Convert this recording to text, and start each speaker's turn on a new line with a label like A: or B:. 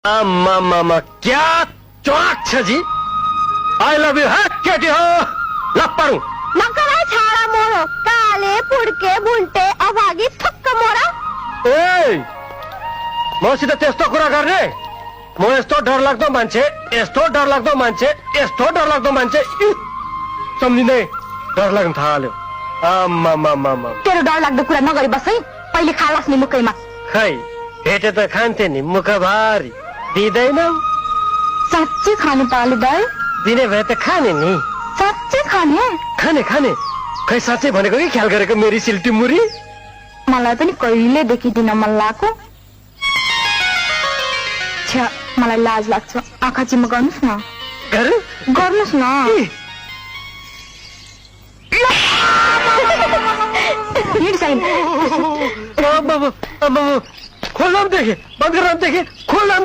A: आमा क्या चौक छ जी। आई लव यू है केटी हो लप्परू
B: मकरा छाड़ा मोरो काले पुड़के बुंटे अभागी थक्क मोरा।
A: ए मसित त्यस्तो कुरा गर्ने म यस्तो डरलाग्दो मान्छे यस्तो डरलाग्दो मान्छे यस्तो डरलाग्दो मान्छे सम्झिँदै डर लाग्न थाल्यो। आमा
B: तेरो डर लाग्दो कुरा नगरी बस है पहिले खा लाग्ने मुकैमा।
A: खै भेटे त खान्थे नि मुख भारी दिँदैनौ।
B: साँच्चै खानु पालु दाइ
A: दिने भए त खाने नि।
B: साँच्चै खाने
A: खाने खाने खै साँच्चै भनेको कि ख्याल गरेको मेरी सिल्टी मुरी।
B: मलाई पनि कहिले देखिदिन मन लाग्यो। छ्या मलाई लाज लाग्छ। आँखा चिम्म गर्नुस् न। गर्नुस् न। हिँड साइन।
A: खोल्न देखे बन्द गर्न देखे खोल्न